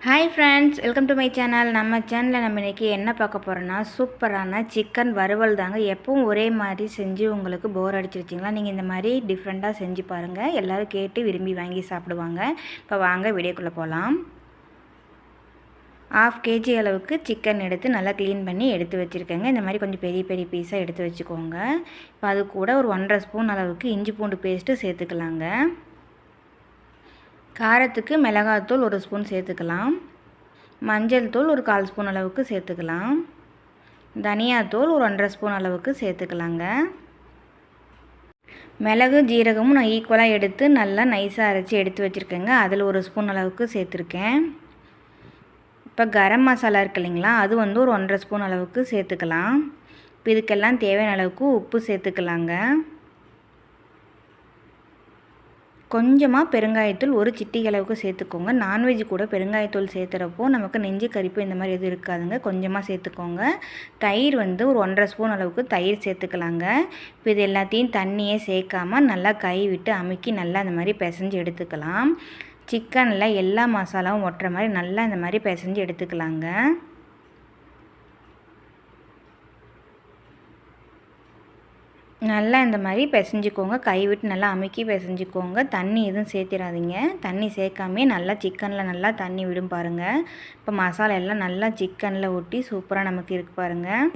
Hi friends, welcome to my channel. நம்ம சேனலில் நம்ம இன்றைக்கி என்ன பார்க்க போகிறோன்னா, சூப்பரான சிக்கன் வறுவல் தாங்க. எப்பவும் ஒரே மாதிரி செஞ்சு உங்களுக்கு போர் அடிச்சிருச்சிங்களா? நீங்கள் இந்த மாதிரி டிஃப்ரெண்ட்டாக செஞ்சு பாருங்கள். எல்லோரும் கேட்டு விரும்பி வாங்கி சாப்பிடுவாங்க. இப்போ வாங்க வீடியோக்குள்ளே போகலாம். 1/2 kg அளவுக்கு சிக்கன் எடுத்து நல்லா க்ளீன் பண்ணி எடுத்து வச்சுருக்கேங்க. இந்த மாதிரி கொஞ்சம் பெரிய பெரிய பீஸாக எடுத்து வச்சுக்கோங்க. இப்போ அது கூட ஒரு 1½ ஸ்பூன் அளவுக்கு இஞ்சி பூண்டு பேஸ்ட்டு சேர்த்துக்கலாங்க. காரத்துக்கு மிளகாத்தூள் 1 ஸ்பூன் சேர்த்துக்கலாம். மஞ்சள் தூள் ஒரு 1/4 ஸ்பூன் அளவுக்கு சேர்த்துக்கலாம். தனியாத்தூள் ஒரு 1½ ஸ்பூன் அளவுக்கு சேர்த்துக்கலாங்க. மிளகு ஜீரகமும் நான் ஈக்குவலாக எடுத்து நல்லா நைஸாக அரைச்சி எடுத்து வச்சுருக்கேங்க. அதில் 1 ஸ்பூன் அளவுக்கு சேர்த்துருக்கேன். இப்போ கரம் மசாலா இருக்கு இல்லைங்களா, அது வந்து ஒரு 1½ ஸ்பூன் அளவுக்கு சேர்த்துக்கலாம். இப்போ இதுக்கெல்லாம் தேவையான அளவுக்கு உப்பு சேர்த்துக்கலாங்க. கொஞ்சமாக பெருங்காயத்தூள் ஒரு சிட்டிகை அளவுக்கு சேர்த்துக்கோங்க. நான்வெஜ் கூட பெருங்காயத்தூள் சேர்த்துறப்போ நமக்கு நெஞ்சு கரிப்பு இந்த மாதிரி எதுவும் இருக்காதுங்க. கொஞ்சமாக சேர்த்துக்கோங்க. தயிர் வந்து ஒரு 1½ ஸ்பூன் அளவுக்கு தயிர் சேர்த்துக்கலாங்க. இப்போ இது எல்லாத்தையும் தண்ணியே சேர்க்காமல் நல்லா கை விட்டு அமுக்கி நல்லா இந்த மாதிரி பிசைஞ்சு எடுத்துக்கலாம். சிக்கனில் எல்லா மசாலாவும் ஒட்டுற மாதிரி நல்லா இந்த மாதிரி பிசைஞ்சு எடுத்துக்கலாங்க. நல்லா இந்த மாதிரி பிசைஞ்சிக்கோங்க. கை விட்டு நல்லா அமுக்கி பிசைஞ்சிக்கோங்க. தண்ணி எதுவும் சேர்த்திடாதீங்க. தண்ணி சேர்க்காமே நல்லா சிக்கனில் நல்லா தண்ணி விடும் பாருங்கள். இப்போ மசாலா எல்லாம் நல்லா சிக்கனில் ஒட்டி சூப்பராக நமக்கு இருக்குது பாருங்கள்.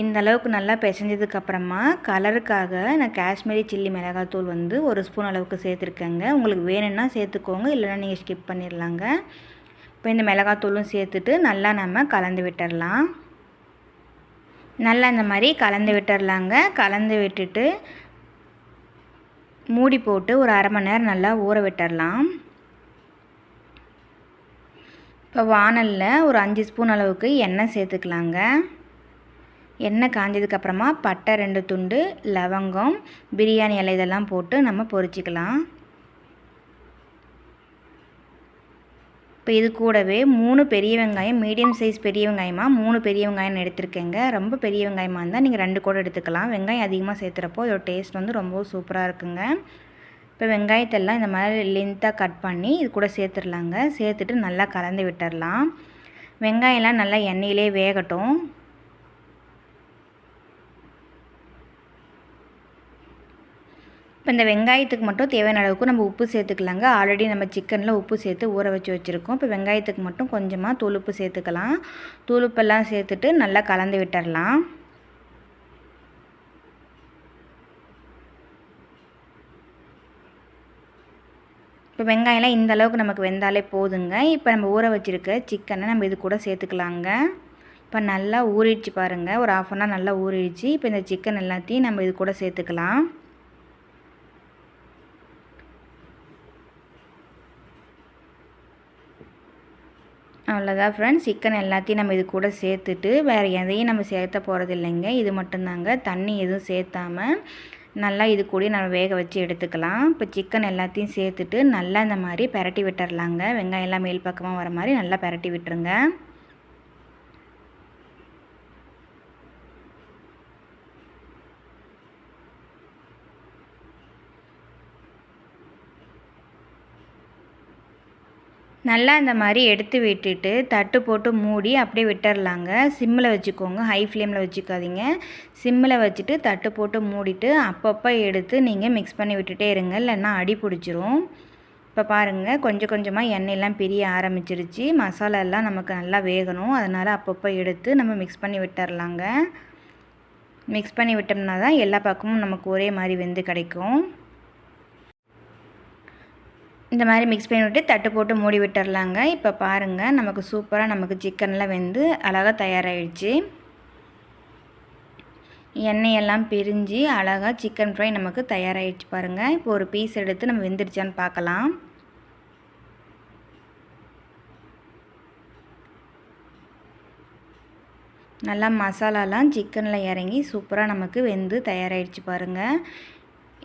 இந்த அளவுக்கு நல்லா பிசைஞ்சதுக்கப்புறமா கலருக்காக நான் காஷ்மீரி சில்லி மிளகாத்தூள் வந்து 1 ஸ்பூன் அளவுக்கு சேர்த்துருக்கேங்க. உங்களுக்கு வேணும்னா சேர்த்துக்கோங்க, இல்லைனா நீங்கள் ஸ்கிப் பண்ணிடலாங்க. இப்போ இந்த மிளகாத்தூளும் சேர்த்துட்டு நல்லா நம்ம கலந்து விட்டுடலாம். நல்லா இந்த மாதிரி கலந்து விட்டுடலாங்க. கலந்து விட்டுட்டு மூடி போட்டு ஒரு 1/2 மணி நேரம் நல்லா ஊற விட்டுடலாம். இப்போ வாணலில் ஒரு 5 ஸ்பூன் அளவுக்கு எண்ணெய் சேர்த்துக்கலாங்க. எண்ணெய் காஞ்சதுக்கப்புறமா பட்டை 2 துண்டு, லவங்கம், பிரியாணி இலை இதெல்லாம் போட்டு நம்ம பொரிச்சிக்கலாம். இப்போ இது கூடவே 3 பெரிய வெங்காயம், மீடியம் சைஸ் பெரிய வெங்காயமாக 3 பெரிய வெங்காயம் எடுத்துருக்கேங்க. ரொம்ப பெரிய வெங்காயமாக இருந்தால் நீங்கள் 2 கூட எடுத்துக்கலாம். வெங்காயம் அதிகமாக சேர்த்துறப்போ இதோட டேஸ்ட் வந்து ரொம்ப சூப்பராக இருக்குங்க. இப்போ வெங்காயத்தெல்லாம் இந்த மாதிரி லென்த்தாக கட் பண்ணி இது கூட சேர்த்துடலாங்க. சேர்த்துட்டு நல்லா கலந்து விட்டுடலாம். வெங்காயம்லாம் நல்லா எண்ணெயிலே வேகட்டும். இப்போ இந்த வெங்காயத்துக்கு மட்டும் தேவையான அளவுக்கு நம்ம உப்பு சேர்த்துக்கலாங்க. ஆல்ரெடி நம்ம சிக்கனில் உப்பு சேர்த்து ஊற வச்சு வச்சுருக்கோம். இப்போ வெங்காயத்துக்கு மட்டும் கொஞ்சமாக தூளுப்பு சேர்த்துக்கலாம். தூளுப்பெல்லாம் சேர்த்துட்டு நல்லா கலந்து விட்டுடலாம். இப்போ வெங்காயம்லாம் இந்த அளவுக்கு நமக்கு வெந்தாலே போதுங்க. இப்போ நம்ம ஊற வச்சுருக்க சிக்கனை நம்ம இது கூட சேர்த்துக்கலாங்க. இப்போ நல்லா ஊறிடுச்சு பாருங்கள். ஒரு 1/2 அன் ஹவர் நல்லா ஊறிடுச்சு. இப்போ இந்த சிக்கன் எல்லாத்தையும் நம்ம இது கூட சேர்த்துக்கலாம். அவ்வளோதான் ஃப்ரெண்ட்ஸ், சிக்கன் எல்லாத்தையும் நம்ம இது கூட சேர்த்துட்டு வேறு எதையும் நம்ம சேர்த்த போகிறது இல்லைங்க. இது மட்டும்தாங்க, தண்ணி எதுவும் சேர்த்தாமல் நல்லா இது கூட நம்ம வேக வச்சு எடுத்துக்கலாம். இப்போ சிக்கன் எல்லாத்தையும் சேர்த்துட்டு நல்லா இந்த மாதிரி பெரட்டி விட்டுறலாங்க. வெங்காயம் எல்லாம் மேல் பக்கமாக வர மாதிரி நல்லா பெரட்டி விட்டுருங்க. நல்லா இந்த மாதிரி எடுத்து விட்டுட்டு தட்டு போட்டு மூடி அப்படியே விட்டுறலாங்க. சிம்மில் வச்சுக்கோங்க, ஹை ஃப்ளேமில் வச்சுக்காதீங்க. சிம்மில் வச்சுட்டு தட்டு போட்டு மூடிட்டு அப்பப்போ எடுத்து நீங்கள் மிக்ஸ் பண்ணி விட்டுட்டே இருங்க, இல்லைன்னா அடி பிடிச்சிரும். இப்போ பாருங்கள், கொஞ்சம் கொஞ்சமாக எண்ணெயெல்லாம் பிரிய ஆரம்பிச்சிருச்சு. மசாலா எல்லாம் நமக்கு நல்லா வேகணும். அதனால் அப்பப்போ எடுத்து நம்ம மிக்ஸ் பண்ணி விட்டுறலாங்க. மிக்ஸ் பண்ணி விட்டோம்னா தான் எல்லா பக்கமும் நமக்கு ஒரே மாதிரி வெந்து கிடைக்கும். இந்த மாதிரி மிக்ஸ் பண்ணி விட்டு தட்டு போட்டு மூடி விட்டுறலாங்க. இப்போ பாருங்கள், நமக்கு சூப்பராக நமக்கு சிக்கன்லாம் வெந்து அழகாக தயாராகிடுச்சு. எண்ணெயெல்லாம் பிரிஞ்சு அழகாக சிக்கன் ஃப்ரை நமக்கு தயாராகிடுச்சு பாருங்கள். இப்போ ஒரு பீஸ் எடுத்து நம்ம வெந்துருச்சான்னு பார்க்கலாம். நல்லா மசாலாலாம் சிக்கனில் இறங்கி சூப்பராக நமக்கு வெந்து தயாராகிடுச்சு பாருங்கள்.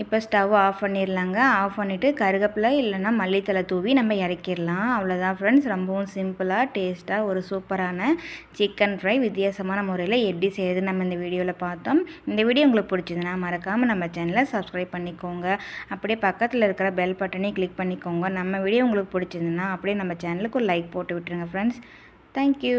இப்போ ஸ்டவ் ஆஃப் பண்ணிடலாங்க. ஆஃப் பண்ணிவிட்டு கருவேப்பிலை இல்லைன்னா மல்லித்தலை தூவி நம்ம இறக்கிடலாம். அவ்வளோதான் ஃப்ரெண்ட்ஸ். ரொம்பவும் சிம்பிளாக டேஸ்ட்டாக ஒரு சூப்பரான சிக்கன் ஃப்ரை வித்தியாசமான முறையில் எப்படி செய்யுதுன்னு நம்ம இந்த வீடியோவில் பார்த்தோம். இந்த வீடியோ உங்களுக்கு பிடிச்சதுன்னா மறக்காமல் நம்ம சேனலை சப்ஸ்கிரைப் பண்ணிக்கோங்க. அப்படியே பக்கத்தில் இருக்கிற பெல் பட்டனையும் கிளிக் பண்ணிக்கோங்க. நம்ம வீடியோ உங்களுக்கு பிடிச்சதுன்னா அப்படியே நம்ம சேனலுக்கு ஒரு லைக் போட்டு விட்டுருங்க ஃப்ரெண்ட்ஸ். தேங்க்யூ.